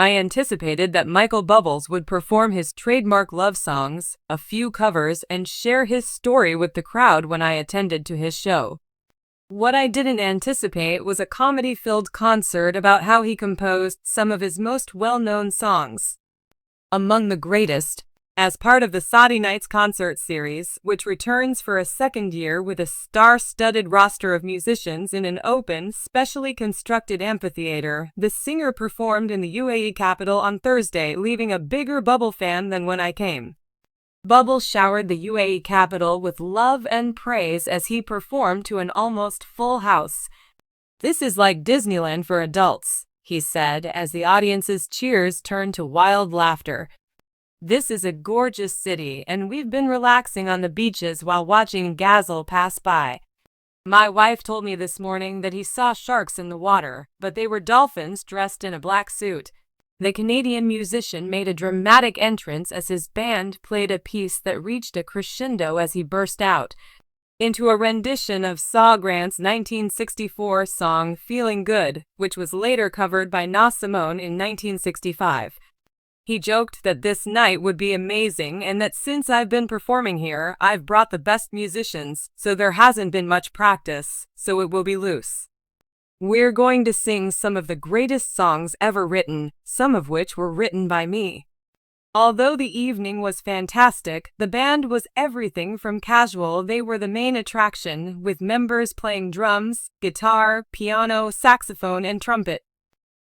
I anticipated that Michael Bubbles would perform his trademark love songs, a few covers, and share his story with the crowd when I attended to his show. What I didn't anticipate was a comedy-filled concert about how he composed some of his most well-known songs. Among the greatest, as part of the Saturday Nights concert series, which returns for a second year with a star-studded roster of musicians in an open, specially constructed amphitheater, the singer performed in the UAE capital on Thursday, leaving a bigger Buble fan than when I came. Buble showered the UAE capital with love and praise as he performed to an almost full house. "This is like Disneyland for adults," he said, as the audience's cheers turned to wild laughter. "This is a gorgeous city, and we've been relaxing on the beaches while watching gazelle pass by. My wife told me this morning that he saw sharks in the water, but they were dolphins dressed in a black suit." The Canadian musician made a dramatic entrance as his band played a piece that reached a crescendo as he burst out into a rendition of Saw Grant's 1964 song "Feeling Good," which was later covered by Na Simone in 1965. He joked that this night would be amazing and that since I've been performing here, I've brought the best musicians, so there hasn't been much practice, so it will be loose. "We're going to sing some of the greatest songs ever written, some of which were written by me." Although the evening was fantastic, the band was everything from casual. They were the main attraction, with members playing drums, guitar, piano, saxophone, and trumpet.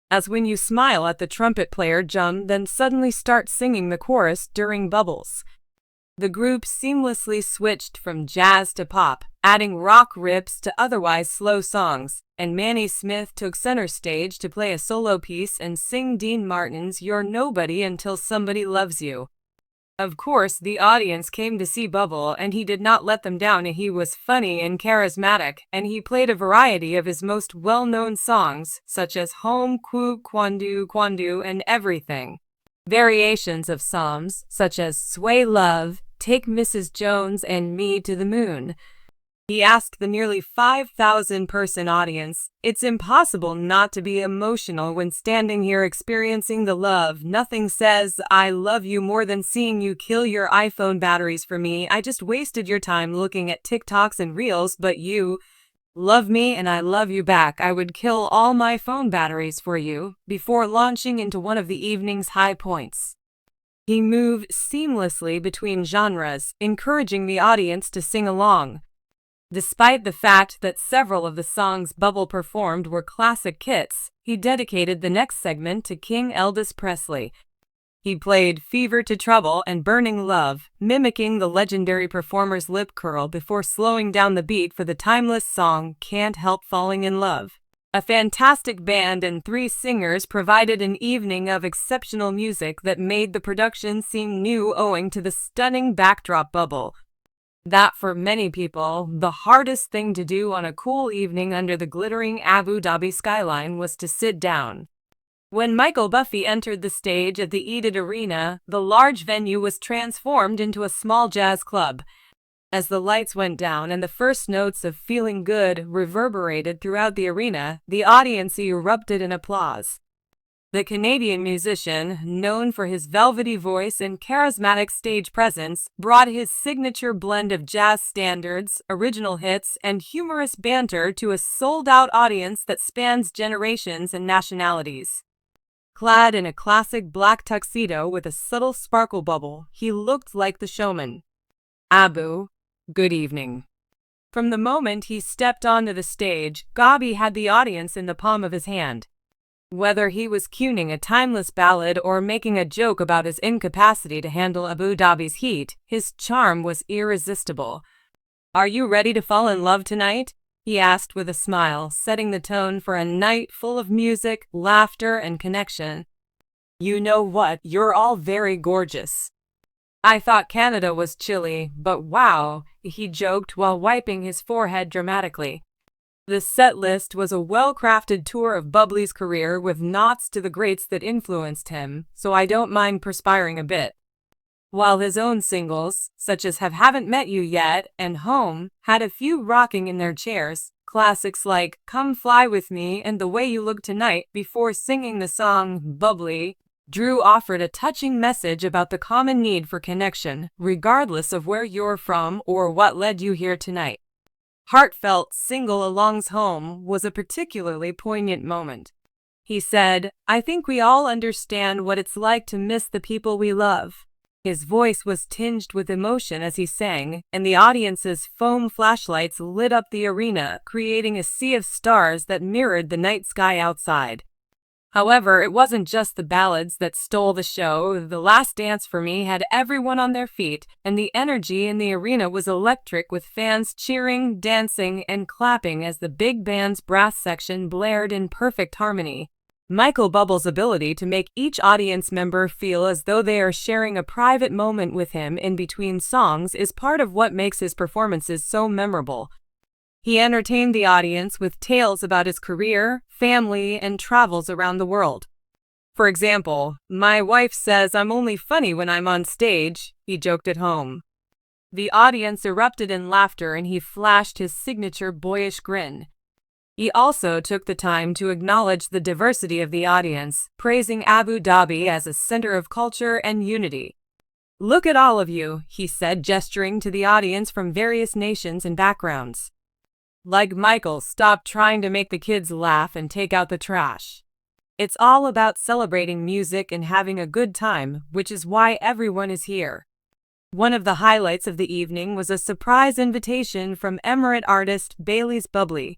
As when you smile at the trumpet player jump, then suddenly start singing the chorus during Bubbles. The group seamlessly switched from jazz to pop, adding rock riffs to otherwise slow songs, and Manny Smith took center stage to play a solo piece and sing Dean Martin's "You're Nobody Until Somebody Loves You." Of course, the audience came to see Buble, and he did not let them down. He was funny and charismatic, and he played a variety of his most well-known songs, such as "Home, Kwu, Kwandu, Kwandu," and "Everything." Variations of psalms, such as "Sway Love," "Take Mrs. Jones," and "Me to the Moon." He asked the nearly 5,000-person audience, "It's impossible not to be emotional when standing here experiencing the love. Nothing says I love you more than seeing you kill your iPhone batteries for me. I just wasted your time looking at TikToks and Reels, but you love me and I love you back. I would kill all my phone batteries for you," before launching into one of the evening's high points. He moved seamlessly between genres, encouraging the audience to sing along. Despite the fact that several of the songs Buble performed were classic hits, he dedicated the next segment to King Elvis Presley. He played "Fever to Trouble" and "Burning Love," mimicking the legendary performer's lip curl before slowing down the beat for the timeless song "Can't Help Falling in Love." A fantastic band and 3 singers provided an evening of exceptional music that made the production seem new owing to the stunning backdrop Buble. That for many people, the hardest thing to do on a cool evening under the glittering Abu Dhabi skyline was to sit down. When Michael Buffy entered the stage at the Edith Arena, the large venue was transformed into a small jazz club. As the lights went down and the first notes of "Feeling Good" reverberated throughout the arena, the audience erupted in applause. The Canadian musician, known for his velvety voice and charismatic stage presence, brought his signature blend of jazz standards, original hits, and humorous banter to a sold-out audience that spans generations and nationalities. Clad in a classic black tuxedo with a subtle sparkle bubble, he looked like the showman. "Abu, good evening." From the moment he stepped onto the stage, Gabi had the audience in the palm of his hand. Whether he was crooning a timeless ballad or making a joke about his incapacity to handle Abu Dhabi's heat, his charm was irresistible. "Are you ready to fall in love tonight?" he asked with a smile, setting the tone for a night full of music, laughter, and connection. "You know what? You're all very gorgeous. I thought Canada was chilly, but wow," he joked while wiping his forehead dramatically. The set list was a well-crafted tour of Buble's career with nods to the greats that influenced him, so I don't mind perspiring a bit. While his own singles, such as Haven't Met You Yet and Home, had a few rocking in their chairs, classics like Come Fly With Me and The Way You Look Tonight before singing the song Bubbly Drew offered a touching message about the common need for connection, regardless of where you're from or what led you here tonight. Heartfelt Single Along's Home was a particularly poignant moment. He said, "I think we all understand what it's like to miss the people we love." His voice was tinged with emotion as he sang, and the audience's foam flashlights lit up the arena, creating a sea of stars that mirrored the night sky outside. However, it wasn't just the ballads that stole the show. The Last Dance for Me had everyone on their feet, and the energy in the arena was electric, with fans cheering, dancing, and clapping as the big band's brass section blared in perfect harmony. Michael Buble's ability to make each audience member feel as though they are sharing a private moment with him in between songs is part of what makes his performances so memorable. He entertained the audience with tales about his career, family, and travels around the world. For example, "My wife says I'm only funny when I'm on stage," he joked at home. The audience erupted in laughter and he flashed his signature boyish grin. He also took the time to acknowledge the diversity of the audience, praising Abu Dhabi as a center of culture and unity. "Look at all of you," he said, gesturing to the audience from various nations and backgrounds. Like Michael, stop trying to make the kids laugh and take out the trash. It's all about celebrating music and having a good time, which is why everyone is here. One of the highlights of the evening was a surprise invitation from Emirate artist Bailey's Buble,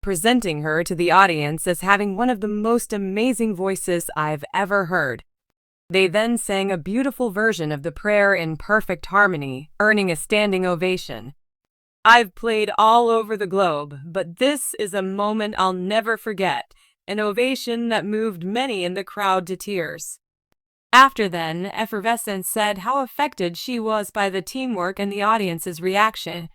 presenting her to the audience as having one of the most amazing voices I've ever heard. They then sang a beautiful version of the prayer in perfect harmony, earning a standing ovation. "I've played all over the globe, but this is a moment I'll never forget," an ovation that moved many in the crowd to tears. After then, Effervescence said how affected she was by the teamwork and the audience's reaction.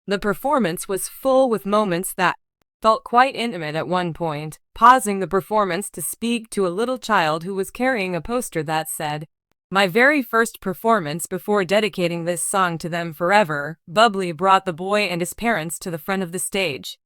The performance was full with moments that felt quite intimate at one point, pausing the performance to speak to a little child who was carrying a poster that said, "My very first performance before dedicating this song to them forever." Buble brought the boy and his parents to the front of the stage.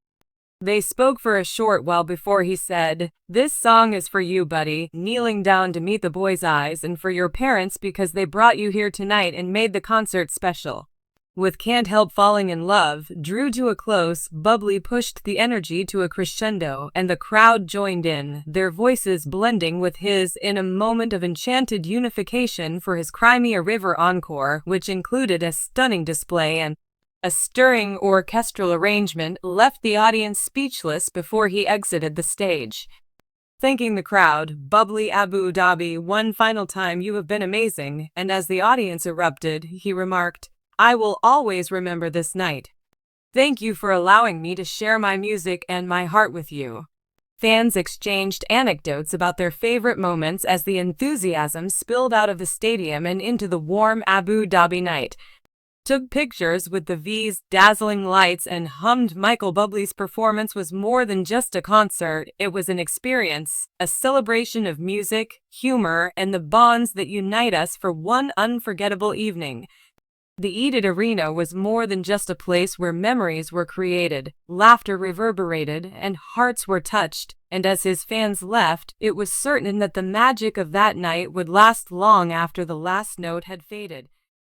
They spoke for a short while before he said, "This song is for you, buddy," kneeling down to meet the boy's eyes, "and for your parents because they brought you here tonight and made the concert special." With Can't Help Falling in Love drew to a close, Buble pushed the energy to a crescendo, and the crowd joined in, their voices blending with his in a moment of enchanted unification for his Crimea River encore, which included a stunning display and a stirring orchestral arrangement left the audience speechless before he exited the stage. Thanking the crowd, Buble Abu Dhabi, "One final time, you have been amazing," and as the audience erupted, he remarked, "I will always remember this night. Thank you for allowing me to share my music and my heart with you." Fans exchanged anecdotes about their favorite moments as the enthusiasm spilled out of the stadium and into the warm Abu Dhabi night, took pictures with the V's dazzling lights, and hummed. Michael Buble's performance was more than just a concert. It was an experience, a celebration of music, humor, and the bonds that unite us for one unforgettable evening. The Edith Arena was more than just a place where memories were created, laughter reverberated, and hearts were touched, and as his fans left, it was certain that the magic of that night would last long after the last note had faded.